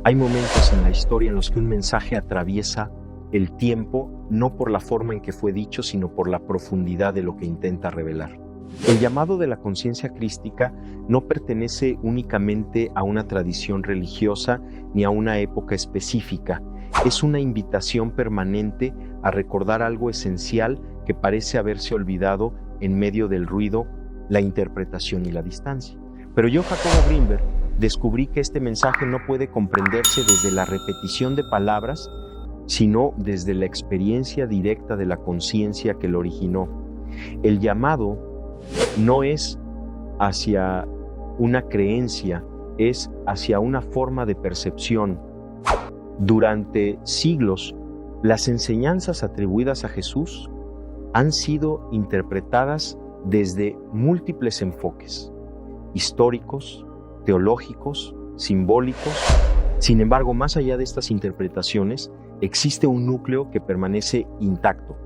Hay momentos en la historia en los que un mensaje atraviesa el tiempo, no por la forma en que fue dicho, sino por la profundidad de lo que intenta revelar. El llamado de la conciencia crística no pertenece únicamente a una tradición religiosa ni a una época específica. Es una invitación permanente a recordar algo esencial que parece haberse olvidado en medio del ruido, la interpretación y la distancia. Pero yo, Jacobo Grinberg, descubrí que este mensaje no puede comprenderse desde la repetición de palabras, sino desde la experiencia directa de la conciencia que lo originó. El llamado no es hacia una creencia, es hacia una forma de percepción. Durante siglos, las enseñanzas atribuidas a Jesús han sido interpretadas desde múltiples enfoques, históricos, teológicos, simbólicos. Sin embargo, más allá de estas interpretaciones, existe un núcleo que permanece intacto,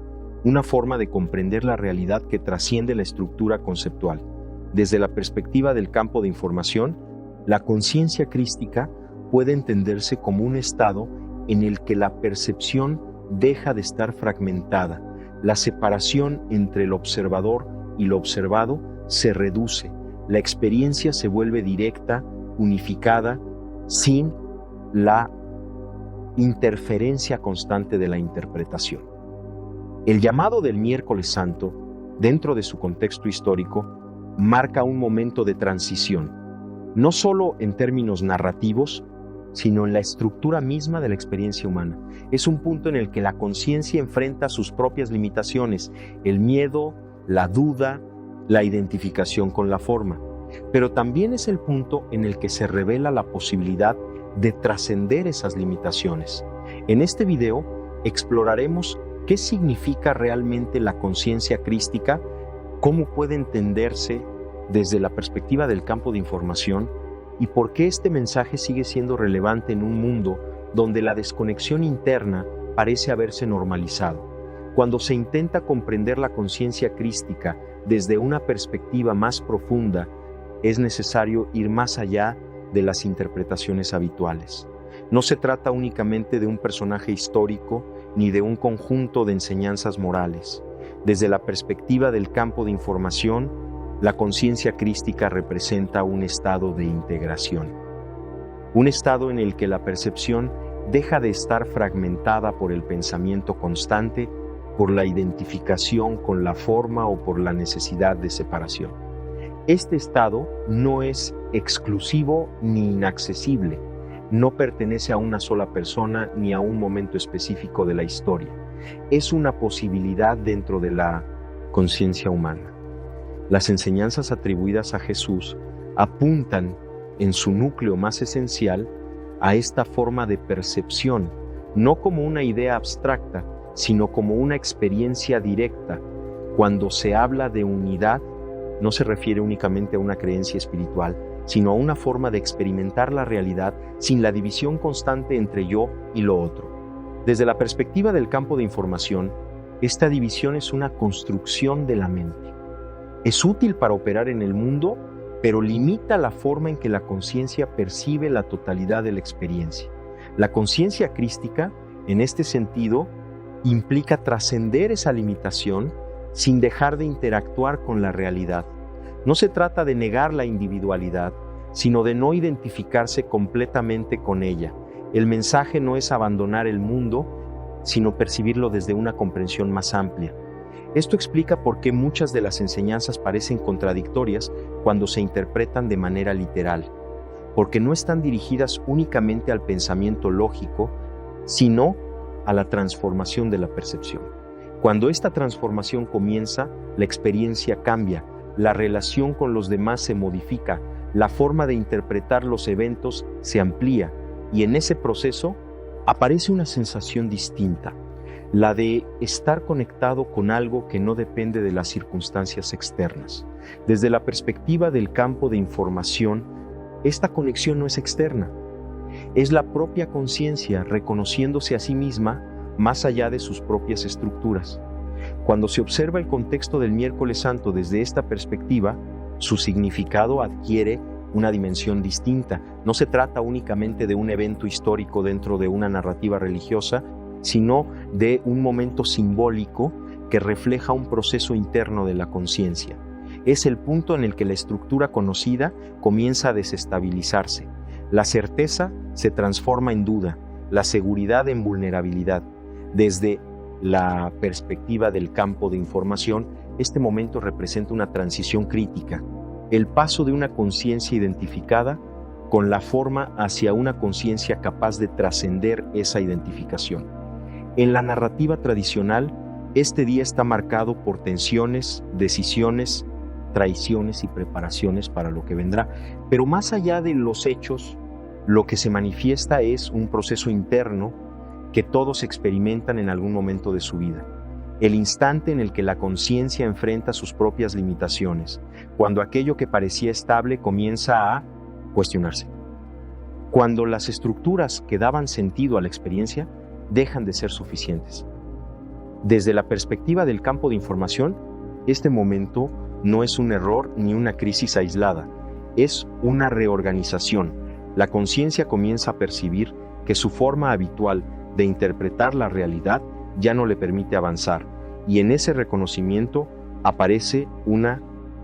una forma de comprender la realidad que trasciende la estructura conceptual. Desde la perspectiva del campo de información, la conciencia crística puede entenderse como un estado en el que la percepción deja de estar fragmentada. La separación entre el observador y lo observado se reduce. La experiencia se vuelve directa, unificada, sin la interferencia constante de la interpretación. El llamado del Miércoles Santo, dentro de su contexto histórico, marca un momento de transición, no solo en términos narrativos, sino en la estructura misma de la experiencia humana. Es un punto en el que la conciencia enfrenta sus propias limitaciones, el miedo, la duda, la identificación con la forma. Pero también es el punto en el que se revela la posibilidad de trascender esas limitaciones. En este video exploraremos qué significa realmente la conciencia crística, cómo puede entenderse desde la perspectiva del campo de información y por qué este mensaje sigue siendo relevante en un mundo donde la desconexión interna parece haberse normalizado. Cuando se intenta comprender la conciencia crística desde una perspectiva más profunda, es necesario ir más allá de las interpretaciones habituales. No se trata únicamente de un personaje histórico ni de un conjunto de enseñanzas morales. Desde la perspectiva del campo de información, la conciencia crística representa un estado de integración. Un estado en el que la percepción deja de estar fragmentada por el pensamiento constante, por la identificación con la forma o por la necesidad de separación. Este estado no es exclusivo ni inaccesible, no pertenece a una sola persona ni a un momento específico de la historia. Es una posibilidad dentro de la conciencia humana. Las enseñanzas atribuidas a Jesús apuntan en su núcleo más esencial a esta forma de percepción, no como una idea abstracta, sino como una experiencia directa. Cuando se habla de unidad, no se refiere únicamente a una creencia espiritual, sino a una forma de experimentar la realidad sin la división constante entre yo y lo otro. Desde la perspectiva del campo de información, esta división es una construcción de la mente. Es útil para operar en el mundo, pero limita la forma en que la conciencia percibe la totalidad de la experiencia. La conciencia crística, en este sentido, implica trascender esa limitación sin dejar de interactuar con la realidad. No se trata de negar la individualidad, sino de no identificarse completamente con ella. El mensaje no es abandonar el mundo, sino percibirlo desde una comprensión más amplia. Esto explica por qué muchas de las enseñanzas parecen contradictorias cuando se interpretan de manera literal, porque no están dirigidas únicamente al pensamiento lógico, sino a la transformación de la percepción. Cuando esta transformación comienza, la experiencia cambia, la relación con los demás se modifica, la forma de interpretar los eventos se amplía y en ese proceso aparece una sensación distinta, la de estar conectado con algo que no depende de las circunstancias externas. Desde la perspectiva del campo de información, esta conexión no es externa, es la propia conciencia reconociéndose a sí misma más allá de sus propias estructuras. Cuando se observa el contexto del Miércoles Santo desde esta perspectiva, su significado adquiere una dimensión distinta. No se trata únicamente de un evento histórico dentro de una narrativa religiosa, sino de un momento simbólico que refleja un proceso interno de la conciencia. Es el punto en el que la estructura conocida comienza a desestabilizarse. La certeza se transforma en duda, la seguridad en vulnerabilidad. Desde la perspectiva del campo de información, este momento representa una transición crítica, el paso de una conciencia identificada con la forma hacia una conciencia capaz de trascender esa identificación. En la narrativa tradicional, este día está marcado por tensiones, decisiones, traiciones y preparaciones para lo que vendrá. Pero más allá de los hechos, lo que se manifiesta es un proceso interno que todos experimentan en algún momento de su vida. El instante en el que la conciencia enfrenta sus propias limitaciones, cuando aquello que parecía estable comienza a cuestionarse. Cuando las estructuras que daban sentido a la experiencia dejan de ser suficientes. Desde la perspectiva del campo de información, este momento no es un error ni una crisis aislada, es una reorganización. La conciencia comienza a percibir que su forma habitual de interpretar la realidad ya no le permite avanzar, y en ese reconocimiento aparece una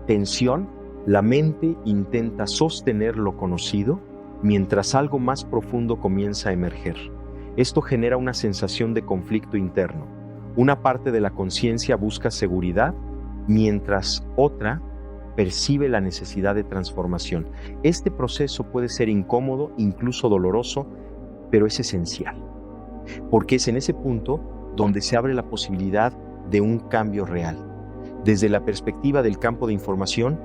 tensión. La mente intenta sostener lo conocido mientras algo más profundo comienza a emerger. Esto genera una sensación de conflicto interno. Una parte de la conciencia busca seguridad, mientras otra percibe la necesidad de transformación. Este proceso puede ser incómodo, incluso doloroso, pero es esencial, porque es en ese punto donde se abre la posibilidad de un cambio real. Desde la perspectiva del campo de información,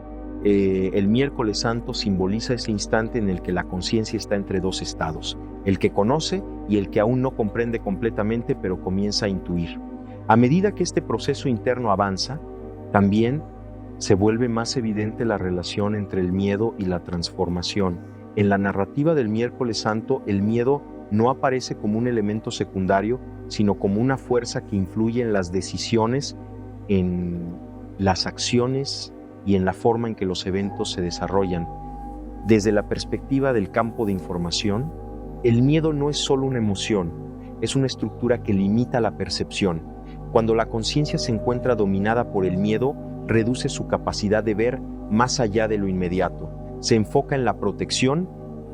el miércoles santo simboliza ese instante en el que la conciencia está entre dos estados, el que conoce y el que aún no comprende completamente, pero comienza a intuir. A medida que este proceso interno avanza, también se vuelve más evidente la relación entre el miedo y la transformación. En la narrativa del miércoles santo, el miedo no aparece como un elemento secundario, sino como una fuerza que influye en las decisiones, en las acciones y en la forma en que los eventos se desarrollan. Desde la perspectiva del campo de información, el miedo no es solo una emoción, es una estructura que limita la percepción. Cuando la conciencia se encuentra dominada por el miedo, reduce su capacidad de ver más allá de lo inmediato. Se enfoca en la protección,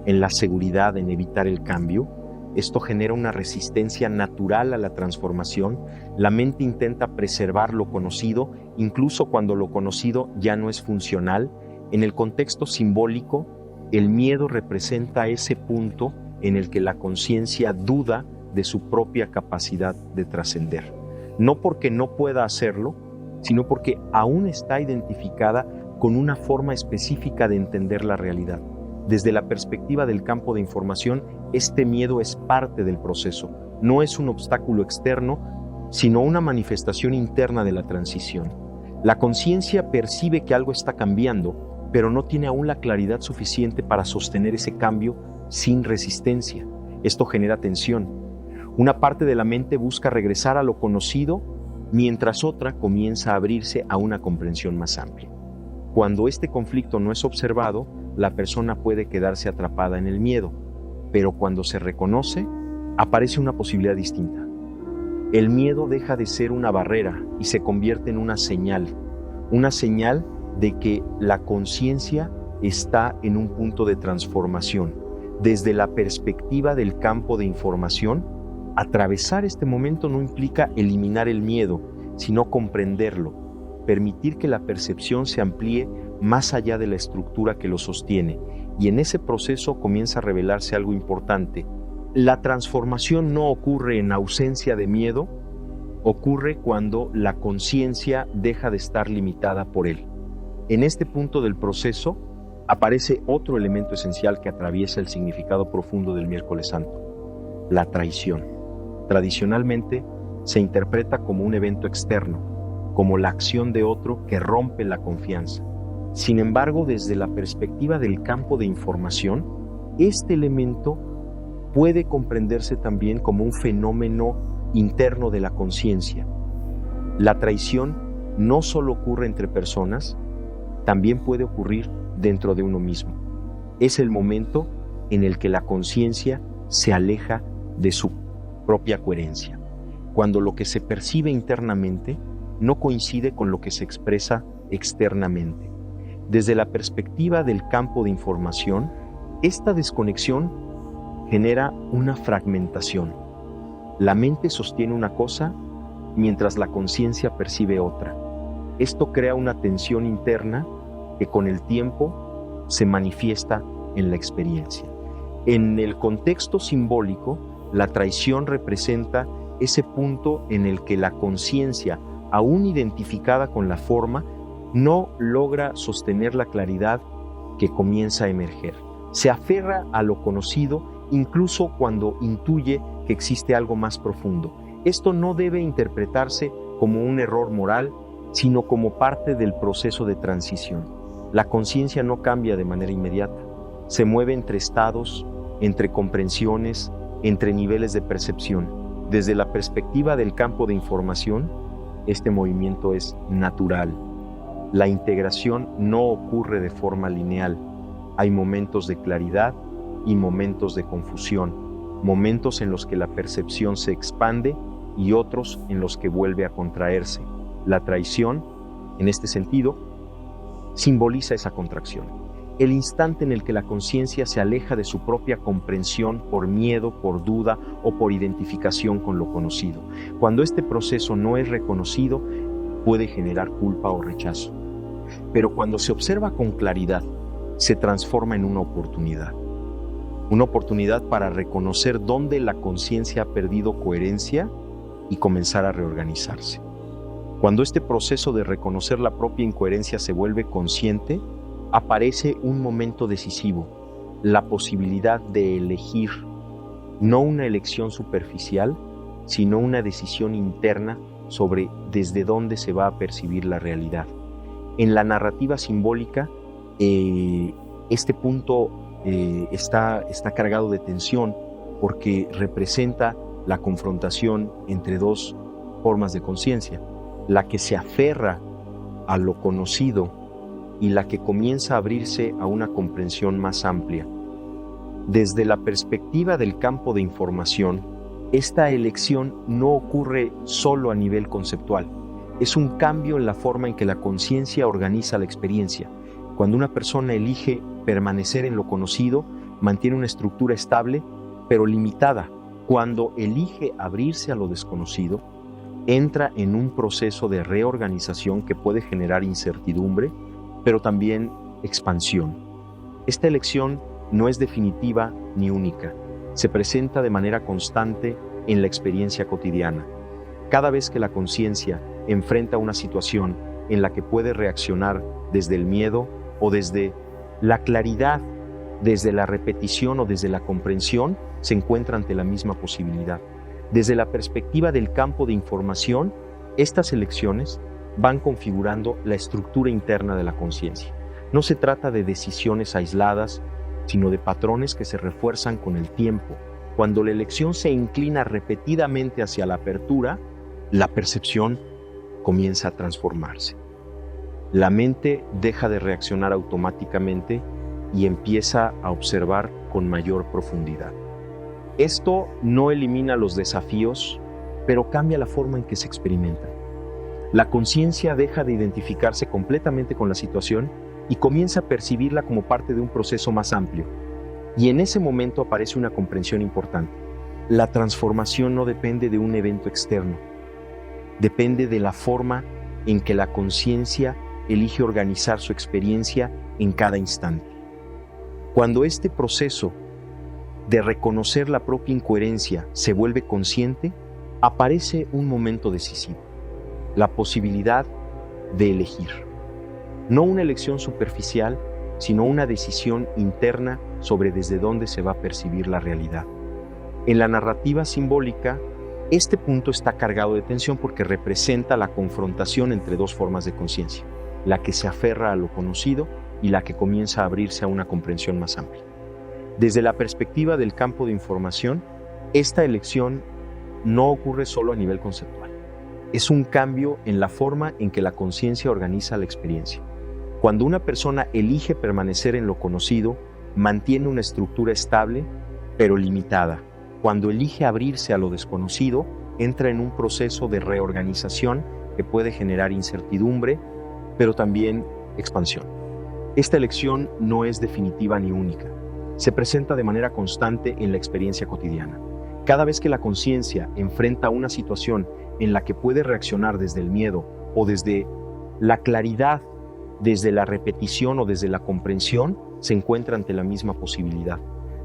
en la seguridad, en evitar el cambio. Esto genera una resistencia natural a la transformación. La mente intenta preservar lo conocido, incluso cuando lo conocido ya no es funcional. En el contexto simbólico, el miedo representa ese punto en el que la conciencia duda de su propia capacidad de trascender. No porque no pueda hacerlo, sino porque aún está identificada con una forma específica de entender la realidad. Desde la perspectiva del campo de información, este miedo es parte del proceso, no es un obstáculo externo, sino una manifestación interna de la transición. La conciencia percibe que algo está cambiando, pero no tiene aún la claridad suficiente para sostener ese cambio sin resistencia. Esto genera tensión. Una parte de la mente busca regresar a lo conocido, mientras otra comienza a abrirse a una comprensión más amplia. Cuando este conflicto no es observado, la persona puede quedarse atrapada en el miedo, pero cuando se reconoce, aparece una posibilidad distinta. El miedo deja de ser una barrera y se convierte en una señal de que la conciencia está en un punto de transformación. Desde la perspectiva del campo de información, atravesar este momento no implica eliminar el miedo, sino comprenderlo, permitir que la percepción se amplíe más allá de la estructura que lo sostiene, y en ese proceso comienza a revelarse algo importante. La transformación no ocurre en ausencia de miedo, ocurre cuando la conciencia deja de estar limitada por él. En este punto del proceso aparece otro elemento esencial que atraviesa el significado profundo del miércoles santo: la traición. Tradicionalmente se interpreta como un evento externo, como la acción de otro que rompe la confianza. Sin embargo, desde la perspectiva del campo de información, este elemento puede comprenderse también como un fenómeno interno de la conciencia. La traición no solo ocurre entre personas, también puede ocurrir dentro de uno mismo. Es el momento en el que la conciencia se aleja de su propia coherencia, cuando lo que se percibe internamente no coincide con lo que se expresa externamente. Desde la perspectiva del campo de información, esta desconexión genera una fragmentación. La mente sostiene una cosa mientras la conciencia percibe otra. Esto crea una tensión interna que con el tiempo se manifiesta en la experiencia. En el contexto simbólico, la traición representa ese punto en el que la conciencia, aún identificada con la forma, no logra sostener la claridad que comienza a emerger. Se aferra a lo conocido incluso cuando intuye que existe algo más profundo. Esto no debe interpretarse como un error moral, sino como parte del proceso de transición. La conciencia no cambia de manera inmediata. Se mueve entre estados, entre comprensiones, entre niveles de percepción. Desde la perspectiva del campo de información, este movimiento es natural. La integración no ocurre de forma lineal. Hay momentos de claridad y momentos de confusión, momentos en los que la percepción se expande y otros en los que vuelve a contraerse. La traición, en este sentido, simboliza esa contracción. El instante en el que la conciencia se aleja de su propia comprensión por miedo, por duda o por identificación con lo conocido. Cuando este proceso no es reconocido, puede generar culpa o rechazo. Pero cuando se observa con claridad, se transforma en una oportunidad. Una oportunidad para reconocer dónde la conciencia ha perdido coherencia y comenzar a reorganizarse. Cuando este proceso de reconocer la propia incoherencia se vuelve consciente, aparece un momento decisivo, la posibilidad de elegir, no una elección superficial, sino una decisión interna sobre desde dónde se va a percibir la realidad. En la narrativa simbólica, este punto está cargado de tensión porque representa la confrontación entre dos formas de conciencia, la que se aferra a lo conocido y la que comienza a abrirse a una comprensión más amplia. Desde la perspectiva del campo de información, esta elección no ocurre solo a nivel conceptual, es un cambio en la forma en que la conciencia organiza la experiencia. Cuando una persona elige permanecer en lo conocido, mantiene una estructura estable, pero limitada. Cuando elige abrirse a lo desconocido, entra en un proceso de reorganización que puede generar incertidumbre, pero también expansión. Esta elección no es definitiva ni única, se presenta de manera constante en la experiencia cotidiana. Cada vez que la conciencia enfrenta una situación en la que puede reaccionar desde el miedo o desde la claridad, desde la repetición o desde la comprensión, se encuentra ante la misma posibilidad. Desde la perspectiva del campo de información, estas elecciones van configurando la estructura interna de la conciencia. No se trata de decisiones aisladas, sino de patrones que se refuerzan con el tiempo. Cuando la elección se inclina repetidamente hacia la apertura, la percepción comienza a transformarse. La mente deja de reaccionar automáticamente y empieza a observar con mayor profundidad. Esto no elimina los desafíos, pero cambia la forma en que se experimentan. La conciencia deja de identificarse completamente con la situación y comienza a percibirla como parte de un proceso más amplio. Y en ese momento aparece una comprensión importante. La transformación no depende de un evento externo, depende de la forma en que la conciencia elige organizar su experiencia en cada instante. Cuando este proceso de reconocer la propia incoherencia se vuelve consciente, aparece un momento decisivo, la posibilidad de elegir. No una elección superficial, sino una decisión interna sobre desde dónde se va a percibir la realidad. En la narrativa simbólica, este punto está cargado de tensión porque representa la confrontación entre dos formas de conciencia, la que se aferra a lo conocido y la que comienza a abrirse a una comprensión más amplia. Desde la perspectiva del campo de información, esta elección no ocurre solo a nivel conceptual. Es un cambio en la forma en que la conciencia organiza la experiencia. Cuando una persona elige permanecer en lo conocido, mantiene una estructura estable, pero limitada. Cuando elige abrirse a lo desconocido, entra en un proceso de reorganización que puede generar incertidumbre, pero también expansión. Esta elección no es definitiva ni única. Se presenta de manera constante en la experiencia cotidiana. Cada vez que la conciencia enfrenta una situación en la que puede reaccionar desde el miedo o desde la claridad, desde la repetición o desde la comprensión, se encuentra ante la misma posibilidad.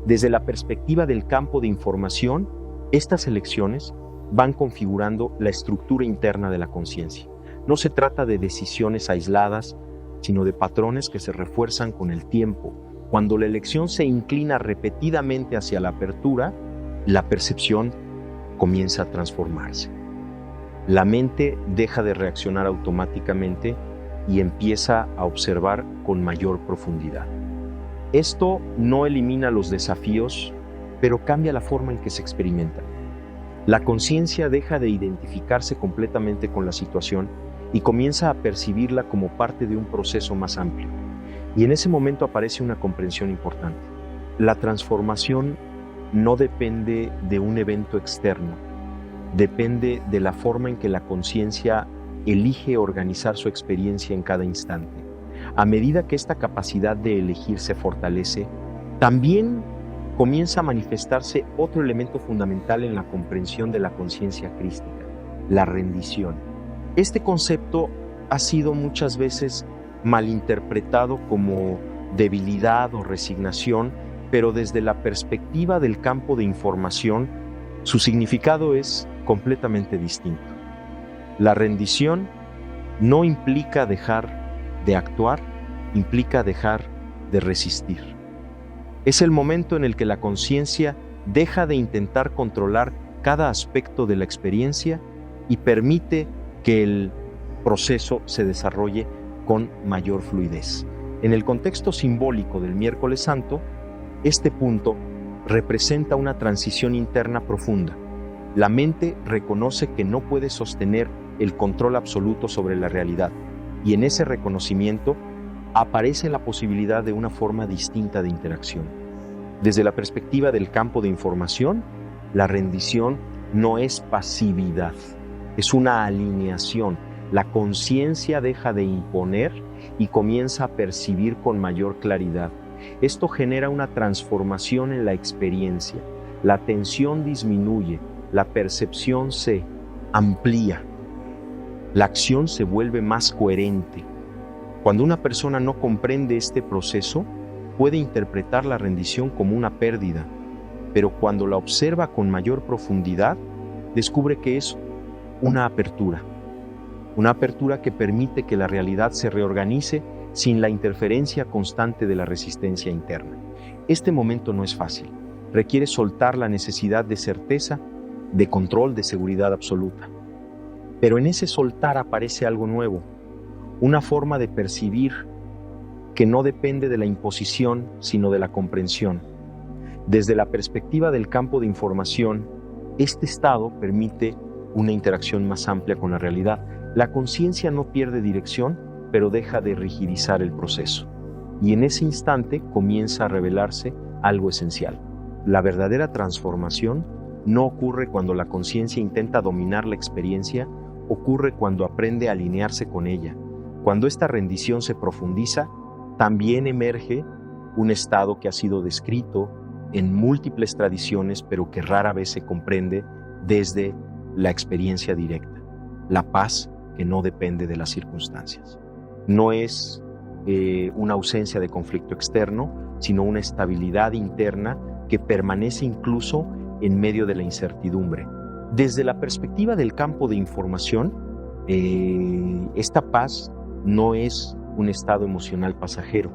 Desde la perspectiva del campo de información, estas elecciones van configurando la estructura interna de la conciencia. No se trata de decisiones aisladas, sino de patrones que se refuerzan con el tiempo. Cuando la elección se inclina repetidamente hacia la apertura, la percepción comienza a transformarse. La mente deja de reaccionar automáticamente y empieza a observar con mayor profundidad. Esto no elimina los desafíos, pero cambia la forma en que se experimentan. La conciencia deja de identificarse completamente con la situación y comienza a percibirla como parte de un proceso más amplio. Y en ese momento aparece una comprensión importante. La transformación no depende de un evento externo, depende de la forma en que la conciencia elige organizar su experiencia en cada instante. A medida que esta capacidad de elegir se fortalece, también comienza a manifestarse otro elemento fundamental en la comprensión de la conciencia crística, la rendición. Este concepto ha sido muchas veces malinterpretado como debilidad o resignación, pero desde la perspectiva del campo de información, su significado es completamente distinto. La rendición no implica dejar de actuar, implica dejar de resistir. Es el momento en el que la conciencia deja de intentar controlar cada aspecto de la experiencia y permite que el proceso se desarrolle con mayor fluidez. En el contexto simbólico del Miércoles Santo, este punto representa una transición interna profunda. La mente reconoce que no puede sostener el control absoluto sobre la realidad, y en ese reconocimiento aparece la posibilidad de una forma distinta de interacción. Desde la perspectiva del campo de información, la rendición no es pasividad, es una alineación. La conciencia deja de imponer y comienza a percibir con mayor claridad. Esto genera una transformación en la experiencia. La tensión disminuye, la percepción se amplía, la acción se vuelve más coherente. Cuando una persona no comprende este proceso, puede interpretar la rendición como una pérdida, pero cuando la observa con mayor profundidad, descubre que es una apertura que permite que la realidad se reorganice sin la interferencia constante de la resistencia interna. Este momento no es fácil, requiere soltar la necesidad de certeza, de control, de seguridad absoluta. Pero en ese soltar aparece algo nuevo, una forma de percibir que no depende de la imposición, sino de la comprensión. Desde la perspectiva del campo de información, este estado permite una interacción más amplia con la realidad. La conciencia no pierde dirección, pero deja de rigidizar el proceso. Y en ese instante comienza a revelarse algo esencial. La verdadera transformación no ocurre cuando la conciencia intenta dominar la experiencia, ocurre cuando aprende a alinearse con ella. Cuando esta rendición se profundiza, también emerge un estado que ha sido descrito en múltiples tradiciones, pero que rara vez se comprende desde la experiencia directa. La paz que no depende de las circunstancias. No es una ausencia de conflicto externo, sino una estabilidad interna que permanece incluso en medio de la incertidumbre. Desde la perspectiva del campo de información, esta paz no es un estado emocional pasajero,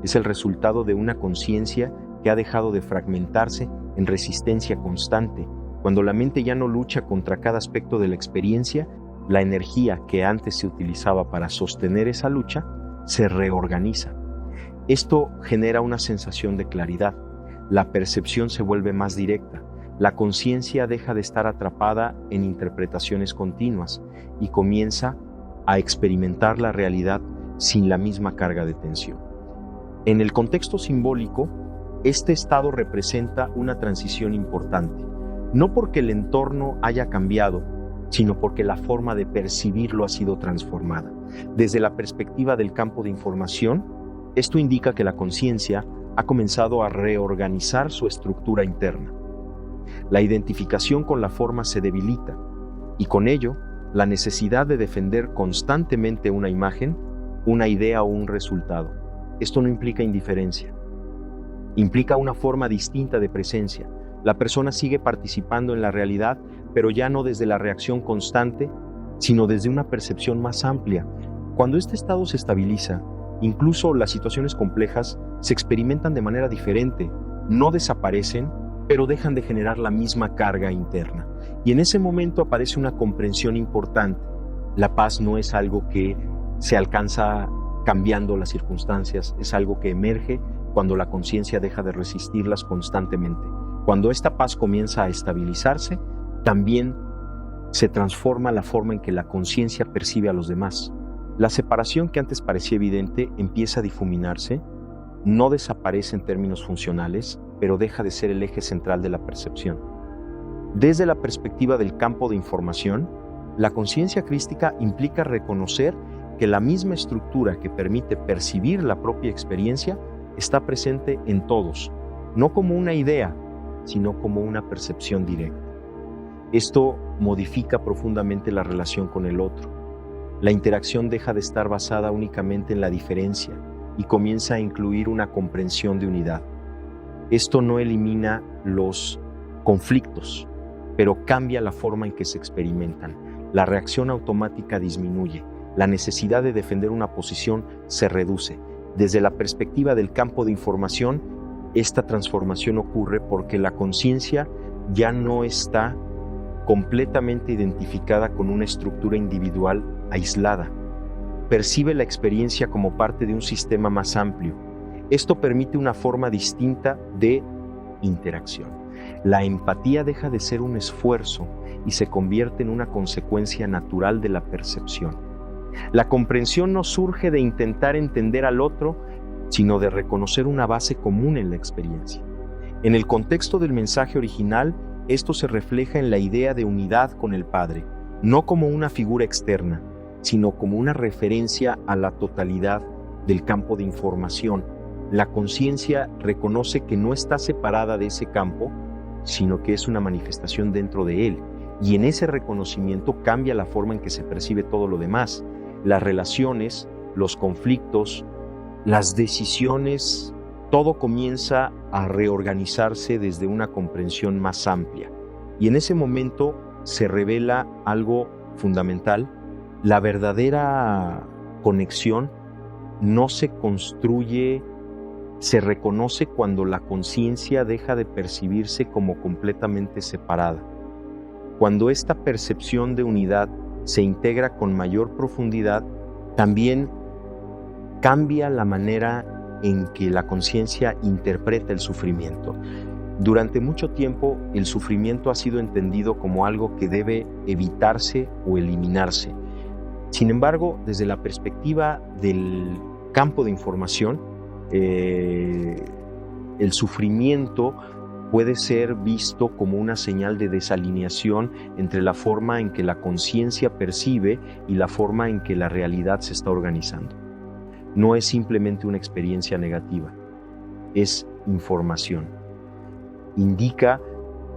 es el resultado de una conciencia que ha dejado de fragmentarse en resistencia constante. Cuando la mente ya no lucha contra cada aspecto de la experiencia, la energía que antes se utilizaba para sostener esa lucha se reorganiza. Esto genera una sensación de claridad. La percepción se vuelve más directa. La conciencia deja de estar atrapada en interpretaciones continuas y comienza a experimentar la realidad sin la misma carga de tensión. En el contexto simbólico, Este estado representa una transición importante, no porque el entorno haya cambiado, sino porque la forma de percibirlo ha sido transformada. Desde la perspectiva del campo de información, esto indica que la conciencia ha comenzado a reorganizar su estructura interna. La identificación con la forma se debilita, y con ello, la necesidad de defender constantemente una imagen, una idea o un resultado. Esto no implica indiferencia. Implica una forma distinta de presencia. La persona sigue participando en la realidad, pero ya no desde la reacción constante, sino desde una percepción más amplia. Cuando este estado se estabiliza, incluso las situaciones complejas se experimentan de manera diferente, no desaparecen, pero dejan de generar la misma carga interna. Y en ese momento aparece una comprensión importante. La paz no es algo que se alcanza cambiando las circunstancias, es algo que emerge cuando la conciencia deja de resistirlas constantemente. Cuando esta paz comienza a estabilizarse, también se transforma la forma en que la conciencia percibe a los demás. La separación que antes parecía evidente empieza a difuminarse, no desaparece en términos funcionales, pero deja de ser el eje central de la percepción. Desde la perspectiva del campo de información, la conciencia crística implica reconocer que la misma estructura que permite percibir la propia experiencia está presente en todos, no como una idea, sino como una percepción directa. Esto modifica profundamente la relación con el otro. La interacción deja de estar basada únicamente en la diferencia y comienza a incluir una comprensión de unidad. Esto no elimina los conflictos, pero cambia la forma en que se experimentan. La reacción automática disminuye, la necesidad de defender una posición se reduce. Desde la perspectiva del campo de información, esta transformación ocurre porque la conciencia ya no está completamente identificada con una estructura individual aislada. Percibe la experiencia como parte de un sistema más amplio. Esto permite una forma distinta de interacción. La empatía deja de ser un esfuerzo y se convierte en una consecuencia natural de la percepción. La comprensión no surge de intentar entender al otro, sino de reconocer una base común en la experiencia. En el contexto del mensaje original, esto se refleja en la idea de unidad con el Padre, no como una figura externa, sino como una referencia a la totalidad del campo de información. La conciencia reconoce que no está separada de ese campo, sino que es una manifestación dentro de él, y en ese reconocimiento cambia la forma en que se percibe todo lo demás. Las relaciones, los conflictos, las decisiones, todo comienza a reorganizarse desde una comprensión más amplia. Y en ese momento se revela algo fundamental. La verdadera conexión no se construye, se reconoce cuando la conciencia deja de percibirse como completamente separada. Cuando esta percepción de unidad se integra con mayor profundidad, también cambia la manera en que la conciencia interpreta el sufrimiento. Durante mucho tiempo, el sufrimiento ha sido entendido como algo que debe evitarse o eliminarse. Sin embargo, desde la perspectiva del campo de información, el sufrimiento puede ser visto como una señal de desalineación entre la forma en que la conciencia percibe y la forma en que la realidad se está organizando. No es simplemente una experiencia negativa, es información. Indica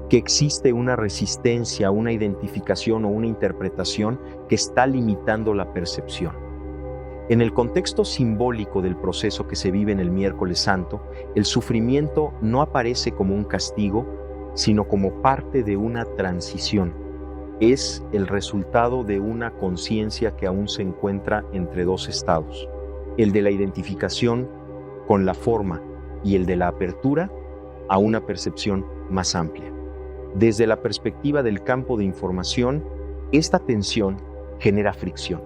que existe una resistencia, una identificación o una interpretación que está limitando la percepción. En el contexto simbólico del proceso que se vive en el Miércoles Santo, el sufrimiento no aparece como un castigo, sino como parte de una transición. Es el resultado de una conciencia que aún se encuentra entre dos estados, el de la identificación con la forma y el de la apertura a una percepción más amplia. Desde la perspectiva del campo de información, esta tensión genera fricción.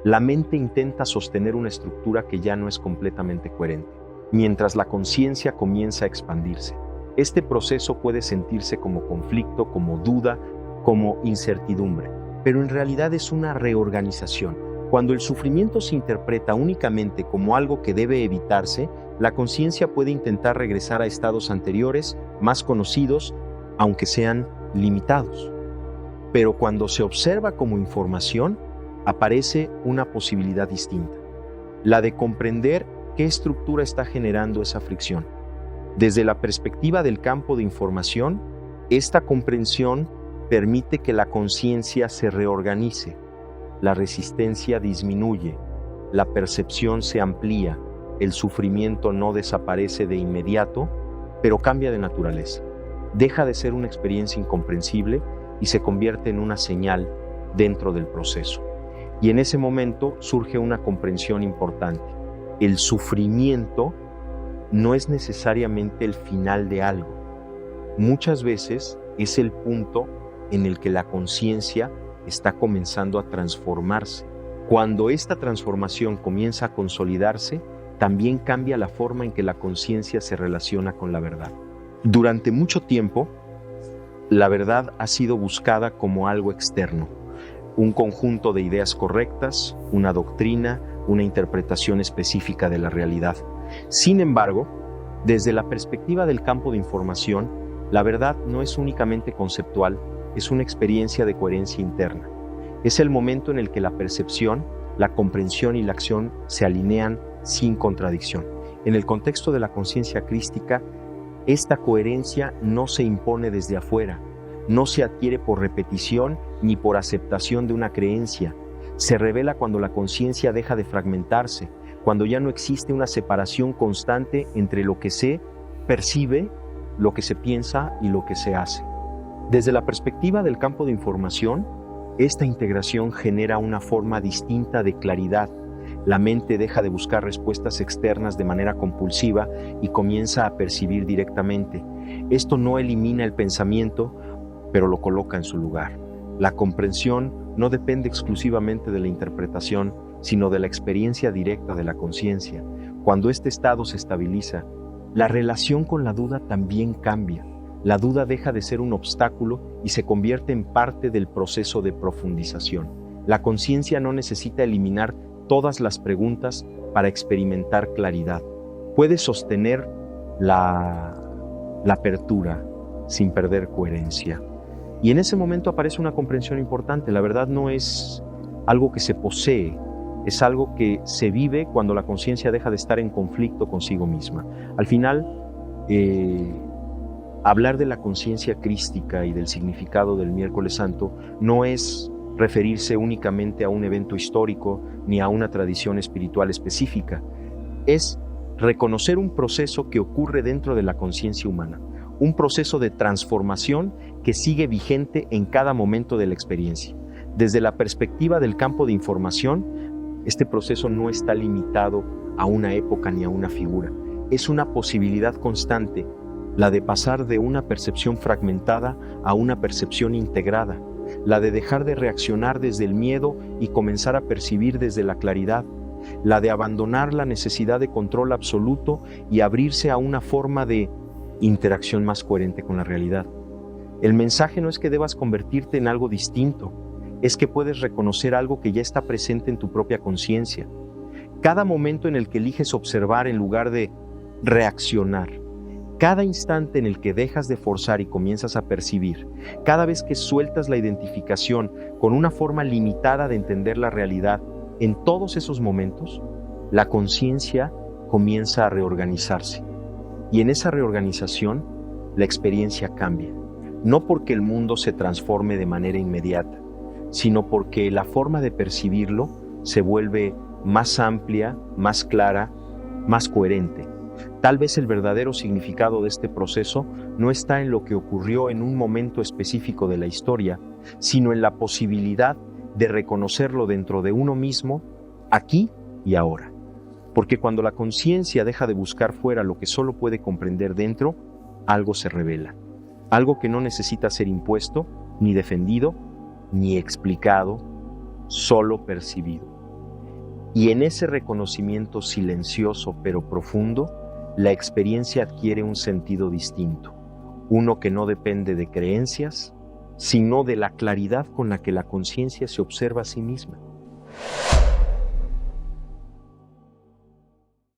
La mente intenta sostener una estructura que ya no es completamente coherente, mientras la conciencia comienza a expandirse. Este proceso puede sentirse como conflicto, como duda, como incertidumbre, pero en realidad es una reorganización. Cuando el sufrimiento se interpreta únicamente como algo que debe evitarse, la conciencia puede intentar regresar a estados anteriores, más conocidos, aunque sean limitados. Pero cuando se observa como información, aparece una posibilidad distinta, la de comprender qué estructura está generando esa fricción. Desde la perspectiva del campo de información, esta comprensión permite que la conciencia se reorganice, la resistencia disminuye, la percepción se amplía, el sufrimiento no desaparece de inmediato, pero cambia de naturaleza. Deja de ser una experiencia incomprensible y se convierte en una señal dentro del proceso. Y en ese momento surge una comprensión importante. El sufrimiento no es necesariamente el final de algo. Muchas veces es el punto en el que la conciencia está comenzando a transformarse. Cuando esta transformación comienza a consolidarse, también cambia la forma en que la conciencia se relaciona con la verdad. Durante mucho tiempo, la verdad ha sido buscada como algo externo, un conjunto de ideas correctas, una doctrina, una interpretación específica de la realidad. Sin embargo, desde la perspectiva del campo de información, la verdad no es únicamente conceptual, es una experiencia de coherencia interna. Es el momento en el que la percepción, la comprensión y la acción se alinean sin contradicción. En el contexto de la conciencia crística, esta coherencia no se impone desde afuera, no se adquiere por repetición ni por aceptación de una creencia. Se revela cuando la conciencia deja de fragmentarse, cuando ya no existe una separación constante entre lo que se percibe, lo que se piensa y lo que se hace. Desde la perspectiva del campo de información, esta integración genera una forma distinta de claridad. La mente deja de buscar respuestas externas de manera compulsiva y comienza a percibir directamente. Esto no elimina el pensamiento, pero lo coloca en su lugar. La comprensión no depende exclusivamente de la interpretación, sino de la experiencia directa de la conciencia. Cuando este estado se estabiliza, la relación con la duda también cambia. La duda deja de ser un obstáculo y se convierte en parte del proceso de profundización. La conciencia no necesita eliminar todas las preguntas para experimentar claridad. Puede sostener la apertura sin perder coherencia. Y en ese momento aparece una comprensión importante. La verdad no es algo que se posee, es algo que se vive cuando la conciencia deja de estar en conflicto consigo misma. Al final, hablar de la conciencia crística y del significado del Miércoles Santo no es referirse únicamente a un evento histórico ni a una tradición espiritual específica. Es reconocer un proceso que ocurre dentro de la conciencia humana, un proceso de transformación que sigue vigente en cada momento de la experiencia. Desde la perspectiva del campo de información, este proceso no está limitado a una época ni a una figura. Es una posibilidad constante, la de pasar de una percepción fragmentada a una percepción integrada, la de dejar de reaccionar desde el miedo y comenzar a percibir desde la claridad, la de abandonar la necesidad de control absoluto y abrirse a una forma de interacción más coherente con la realidad. El mensaje no es que debas convertirte en algo distinto, es que puedes reconocer algo que ya está presente en tu propia conciencia. Cada momento en el que eliges observar en lugar de reaccionar, cada instante en el que dejas de forzar y comienzas a percibir, cada vez que sueltas la identificación con una forma limitada de entender la realidad, en todos esos momentos, la conciencia comienza a reorganizarse. Y en esa reorganización, la experiencia cambia. No porque el mundo se transforme de manera inmediata, sino porque la forma de percibirlo se vuelve más amplia, más clara, más coherente. Tal vez el verdadero significado de este proceso no está en lo que ocurrió en un momento específico de la historia, sino en la posibilidad de reconocerlo dentro de uno mismo, aquí y ahora. Porque cuando la conciencia deja de buscar fuera lo que solo puede comprender dentro, algo se revela. Algo que no necesita ser impuesto, ni defendido, ni explicado, solo percibido. Y en ese reconocimiento silencioso pero profundo, la experiencia adquiere un sentido distinto, uno que no depende de creencias, sino de la claridad con la que la conciencia se observa a sí misma.